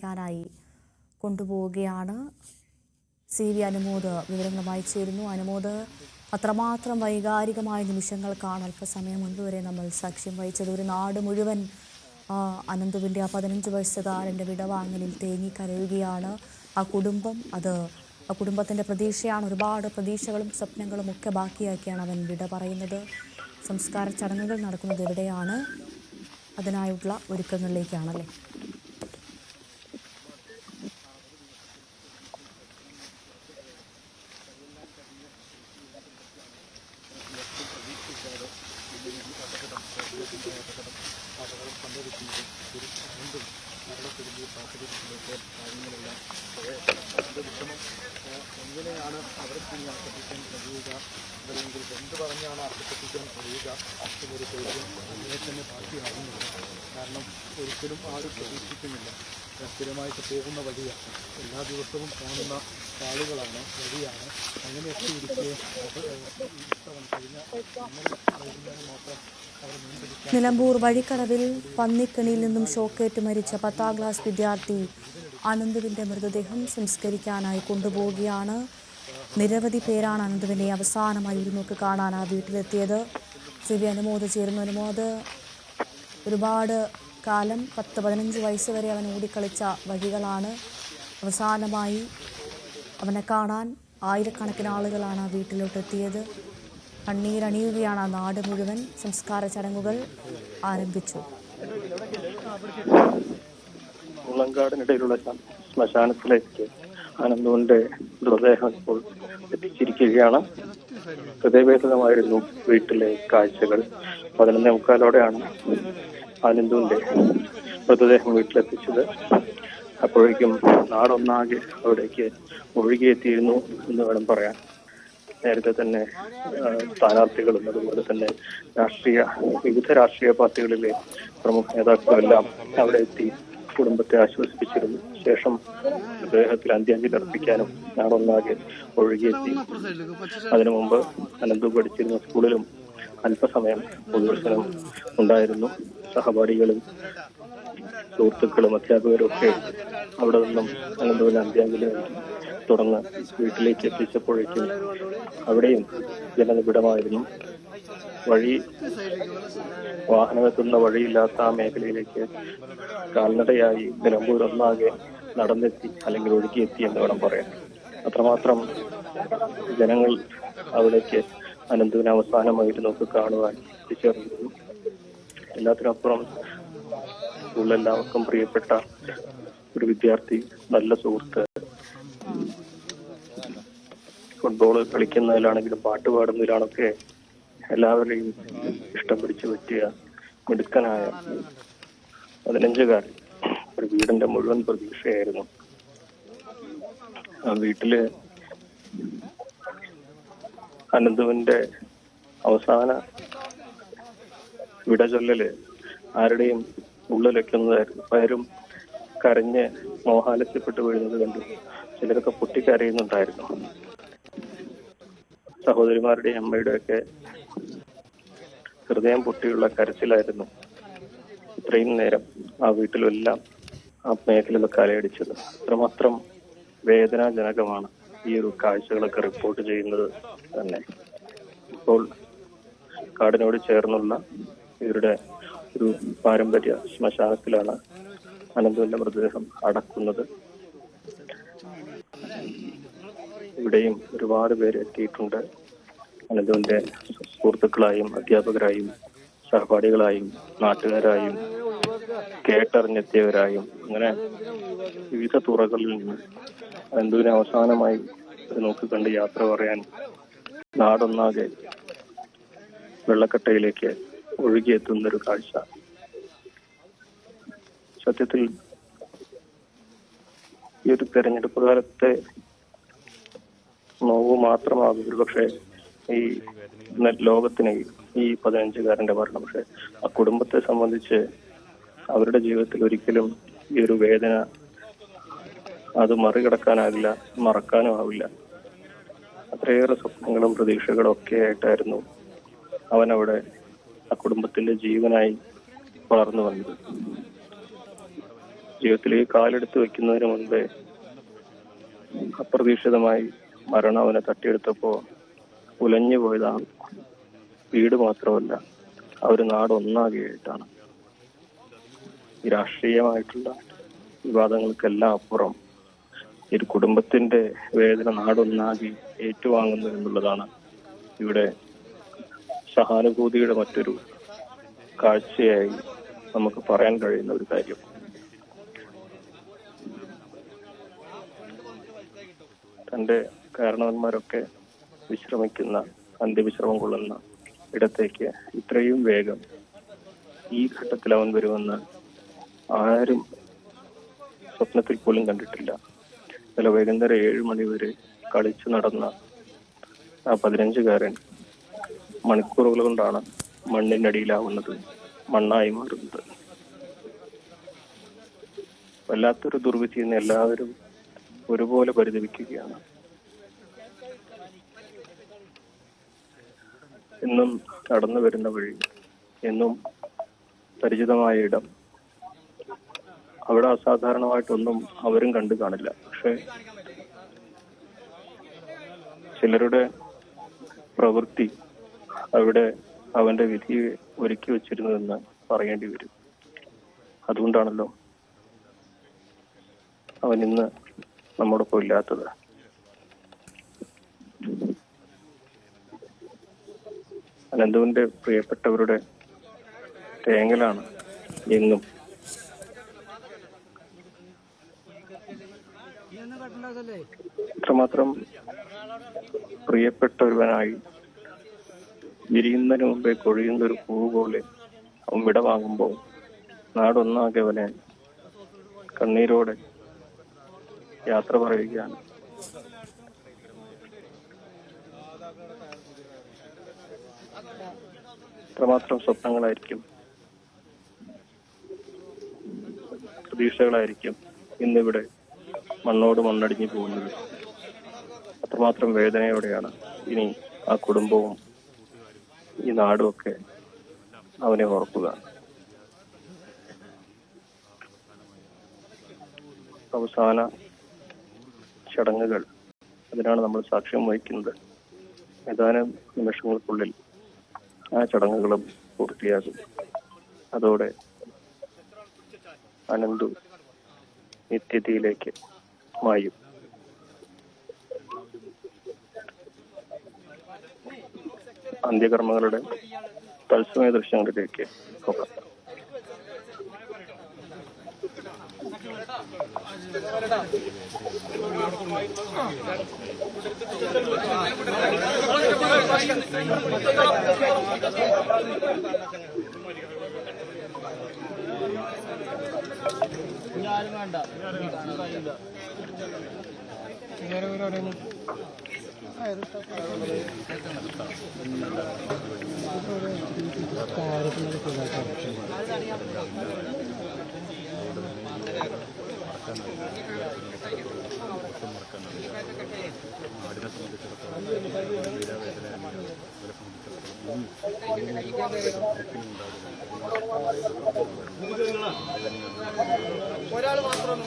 സംസ്കരിക്കാനായി കൊണ്ടുപോവുകയാണ്. CV അനുമോദ് വിവരങ്ങളുമായി ചേരുന്നു. അനുമോദ്, അത്രമാത്രം വൈകാരികമായ നിമിഷങ്ങൾക്കാണ് അല്പസമയം മുൻപ് വരെ നമ്മൾ സാക്ഷ്യം വഹിച്ചത്. ഒരു നാട് മുഴുവൻ അനന്തുവിൻ്റെ ആ 15 വയസ്സുകാരൻ്റെ വിടവാങ്ങലിൽ തേങ്ങിക്കരയുകയാണ്. ആ കുടുംബത്തിൻ്റെ പ്രതീക്ഷയാണ്. ഒരുപാട് പ്രതീക്ഷകളും സ്വപ്നങ്ങളും ഒക്കെ ബാക്കിയാക്കിയാണ് അവൻ വിട പറയുന്നത്. സംസ്കാര ചടങ്ങുകൾ നടക്കുന്നത് എവിടെയാണ്? അതിനായുള്ള ഒരുക്കങ്ങളിലേക്കാണല്ലേ? എങ്ങനെയാണ് അവർക്ക് ഇനി അർത്ഥിക്കാൻ കഴിയുക, അല്ലെങ്കിൽ എന്ത് പറഞ്ഞാണ് അർത്ഥിപ്പിക്കാൻ കഴിയുക എന്നൊരു ചോദ്യം അങ്ങനെ തന്നെ ബാക്കിയാകുന്നില്ല. കാരണം ഒരിക്കലും ആരും പ്രതീക്ഷിക്കുന്നില്ല. സ്ഥിരമായിട്ട് പോകുന്ന വഴിയാണ്, എല്ലാ ദിവസവും കാണുന്ന ആളുകളാണ്, വഴിയാണ്. അങ്ങനെയൊക്കെ ഇരിക്കെ നിലമ്പൂർ വഴിക്കടവിൽ പന്നിക്കണിയിൽ നിന്നും ഷോക്കേറ്റ് മരിച്ച 10ാം ക്ലാസ് വിദ്യാർത്ഥി അനന്തുവിൻ്റെ മൃതദേഹം സംസ്കരിക്കാനായി കൊണ്ടുപോവുകയാണ്. നിരവധി പേരാണ് അനന്തുവിനെ അവസാനമായി ഒരു നോക്ക് കാണാൻ ആ വീട്ടിലെത്തിയത്. CV അനുമോദ് ചേരുന്നു. അനുമോദ്, ഒരുപാട് കാലം 10-15 വയസ്സ് വരെ അവൻ ഓടിക്കളിച്ച വഴികളാണ്. അവസാനമായി അവനെ കാണാൻ ആയിരക്കണക്കിന് ആളുകളാണ് ആ വീട്ടിലോട്ടെത്തിയത്. കണ്ണീരണിയുകയാണ് ആ നാട് മുഴുവൻ. സംസ്കാര ചടങ്ങുകൾ ആരംഭിച്ചു. മുളങ്കാടിനിടയിലുള്ള ശ്മശാനത്തിലേക്ക് അനന്തുവിന്റെ മൃതദേഹം ഇപ്പോൾ എത്തിച്ചിരിക്കുകയാണ്. ഹൃദയഭേദമായിരുന്നു വീട്ടിലെ കാഴ്ചകൾ. 11:45 അനന്തുവിന്റെ മൃതദേഹം വീട്ടിലെത്തിച്ചത്. അപ്പോഴേക്കും നാടൊന്നാകെ അവിടേക്ക് ഒഴുകിയെത്തിയിരുന്നു എന്ന് വേണം പറയാൻ. നേരത്തെ തന്നെ സ്ഥാനാർത്ഥികളും അതുപോലെ തന്നെ വിവിധ രാഷ്ട്രീയ പാർട്ടികളിലെ പ്രമുഖ നേതാക്കളെല്ലാം അവിടെ എത്തി കുടുംബത്തെ ആശ്വസിപ്പിച്ചിരുന്നു. ശേഷം മൃതദേഹത്തിൽ അന്ത്യാഞ്ജലി അർപ്പിക്കാനും നാടൊന്നാകെ ഒഴുകിയെത്തി. അതിനു മുമ്പ് അനന്തു പഠിച്ചിരുന്ന സ്കൂളിലും അല്പസമയം പൊതുദർശനം ഉണ്ടായിരുന്നു. സഹപാഠികളും സുഹൃത്തുക്കളും അധ്യാപകരും ഒക്കെ അവിടെ നിന്നും അനന്തുവിന് അന്ത്യാഞ്ജലി തുടർന്ന് വീട്ടിലേക്ക് എത്തിച്ചപ്പോഴേക്കും അവിടെയും ജനനിബിഡമായിരുന്നു. വാഹനമെത്തുന്ന വഴിയില്ലാത്ത ആ മേഖലയിലേക്ക് കാൽനടയായി നിലമ്പൂർ ഒന്നാകെ നടന്നെത്തി, അല്ലെങ്കിൽ ഒഴുകിയെത്തി എന്ന് വേണം പറയാൻ. അത്രമാത്രം ജനങ്ങൾ അവിടേക്ക് അനന്തുവിനെ അവസാനമായിട്ട് നമുക്ക് കാണുവാൻ എത്തിച്ചേർന്നിരുന്നു. എല്ലാത്തിനപ്പുറം സ്കൂളിലെല്ലാവർക്കും പ്രിയപ്പെട്ട ഒരു വിദ്യാർത്ഥി, നല്ല സുഹൃത്ത്, ഫുട്ബോൾ കളിക്കുന്നതിലാണെങ്കിലും പാട്ട് പാടുന്നതിലാണൊക്കെ എല്ലാവരെയും ഇഷ്ടം പിടിച്ചു പറ്റിയ മിടുക്കനായ 15-കാരൻ ഒരു വീടിന്റെ മുഴുവൻ പ്രതീക്ഷയായിരുന്നു. ആ വീട്ടില് അനന്തുവിന്റെ അവസാന വിടചൊല്ലല് ആരുടെയും ഉള്ളിലെക്കുന്നതായിരുന്നു. പലരും കരഞ്ഞ് മോഹാലസ്യപ്പെട്ട് വീഴുന്നത് കണ്ടു. ചിലരൊക്കെ പൊട്ടിക്കരയുന്നുണ്ടായിരുന്നു. സഹോദരിമാരുടെയും അമ്മയുടെയൊക്കെ ഹൃദയം പൊട്ടിയുള്ള കരച്ചിലായിരുന്നു ഇത്രയും നേരം ആ വീട്ടിലെല്ലാം ആ മേഖലയിലൊക്കെ അലയടിച്ചത്. അത്രമാത്രം വേദനാജനകമാണ് ഈ ഒരു കാഴ്ചകളൊക്കെ റിപ്പോർട്ട് ചെയ്യുന്നത് തന്നെ. ഇപ്പോൾ കാടിനോട് ചേർന്നുള്ള ഇവരുടെ ഒരു പാരമ്പര്യ ശ്മശാനത്തിലാണ് അനന്തുവിന്റെ മൃതദേഹം അടക്കുന്നത്. ഇവിടെയും ഒരുപാട് പേര് എത്തിയിട്ടുണ്ട്. അനന്തുവിന്റെ സുഹൃത്തുക്കളായും അധ്യാപകരായും സഹപാഠികളായും നാട്ടുകാരായും കേട്ടറിഞ്ഞെത്തിയവരായും അങ്ങനെ വിവിധ തുറകളിൽ നിന്ന് അനന്തുവിനെ അവസാനമായി നോക്കിക്കണ്ട് യാത്ര പറയാൻ നാടൊന്നാകെ വെള്ളക്കട്ടയിലേക്ക് ഒഴുകിയെത്തുന്നൊരു കാഴ്ച. സത്യത്തിൽ ഈ ഒരു തെരഞ്ഞെടുപ്പ് കാലത്തെ നോവ് മാത്രമാകും ഒരുപക്ഷെ ഈ ലോകത്തിന് ഈ 15-കാരന്റെ മരണം. പക്ഷെ ആ കുടുംബത്തെ സംബന്ധിച്ച് അവരുടെ ജീവിതത്തിൽ ഒരിക്കലും ഈ ഒരു വേദന അത് മറികടക്കാനാവില്ല, മറക്കാനും ആവില്ല. അത്രയേറെ സ്വപ്നങ്ങളും പ്രതീക്ഷകളും ഒക്കെ ആയിട്ടായിരുന്നു അവനവിടെ ആ കുടുംബത്തിന്റെ ജീവനായി വളർന്നു വന്നത്. ജീവിതത്തിലേക്ക് കാലെടുത്ത് വെക്കുന്നതിന് മുൻപേ അപ്രതീക്ഷിതമായി മരണം അവനെ തട്ടിയെടുത്തപ്പോൾ ഉലഞ്ഞു പോയതാണ് വീട് മാത്രമല്ല, ഒരു നാട് ഒന്നാകെയായിട്ടാണ്. ഈ രാഷ്ട്രീയമായിട്ടുള്ള വിവാദങ്ങൾക്കെല്ലാം അപ്പുറം ഒരു കുടുംബത്തിന്റെ വേദന നാടൊന്നാകെ ഏറ്റുവാങ്ങുന്നു എന്നുള്ളതാണ് ഇവിടെ സഹാനുഭൂതിയുടെ മറ്റൊരു കാഴ്ചയായി നമുക്ക് പറയാൻ കഴിയുന്ന ഒരു കാര്യം. തന്റെ കാരണവന്മാരൊക്കെ വിശ്രമിക്കുന്ന, അന്ത്യവിശ്രമം കൊള്ളുന്ന ഇടത്തേക്ക് ഇത്രയും വേഗം ഈ ഘട്ടത്തിൽ അവൻ വരുമെന്ന് ആരും സ്വപ്നത്തിൽ പോലും കണ്ടിട്ടില്ല. ഇന്നലെ വൈകുന്നേരം 7 മണി വരെ കളിച്ചു നടന്ന ആ 15-കാരൻ മണിക്കൂറുകൾ കൊണ്ടാണ് മണ്ണിനടിയിലാവുന്നത്, മണ്ണായി മാറുന്നത്. വല്ലാത്തൊരു ദുർവിധിയെന്ന് എല്ലാവരും ഒരുപോലെ പരിതപിക്കുകയാണ്. എന്നും കടന്നു വരുന്ന വഴി, എന്നും പരിചിതമായ ഇടം, അവിടെ അസാധാരണമായിട്ടൊന്നും അവരും കണ്ടു കാണില്ല. പക്ഷെ ചിലരുടെ പ്രവൃത്തി അവിടെ അവന്റെ വിധിയെ ഒരുക്കി വച്ചിരുന്നതെന്ന് പറയേണ്ടി വരും. അതുകൊണ്ടാണല്ലോ അവൻ ഇന്ന് നമ്മോടൊപ്പം ഇല്ലാത്തത്. അനന്തുവിന്റെ പ്രിയപ്പെട്ടവരുടെ തേങ്ങലാണ് എന്നും. ഇത്രമാത്രം പ്രിയപ്പെട്ടവനായി വിരിയുന്നതിന് മുമ്പേ കൊഴിയുന്ന ഒരു പൂവ് പോലെ അവൻ വിട വാങ്ങുമ്പോൾ നാടൊന്നാകെ അവനെ കണ്ണീരോടെ യാത്ര പറയുകയാണ്. എത്രമാത്രം സ്വപ്നങ്ങളായിരിക്കും, പ്രതീക്ഷകളായിരിക്കും ഇന്നിവിടെ മണ്ണോട് മണ്ണടിഞ്ഞു പോകുന്നത്. അത്രമാത്രം വേദനയോടെയാണ് ഇനി ആ കുടുംബവും ഈ നാടും ഒക്കെ അവനെ ഓർക്കുക. അവസാന ചടങ്ങുകൾ, അതിനാണ് നമ്മൾ സാക്ഷ്യം വഹിക്കുന്നത്. ഏതാനും നിമിഷങ്ങൾക്കുള്ളിൽ ആ ചടങ്ങുകളും പൂർത്തിയാകും. അതോടെ അനന്തു നിത്യതയിലേക്ക് മായും. അന്ത്യകർമ്മങ്ങളുടെ തത്സമയ ദൃശ്യങ്ങളിലേക്ക് പോകാം. ഒരാൾ മാത്രം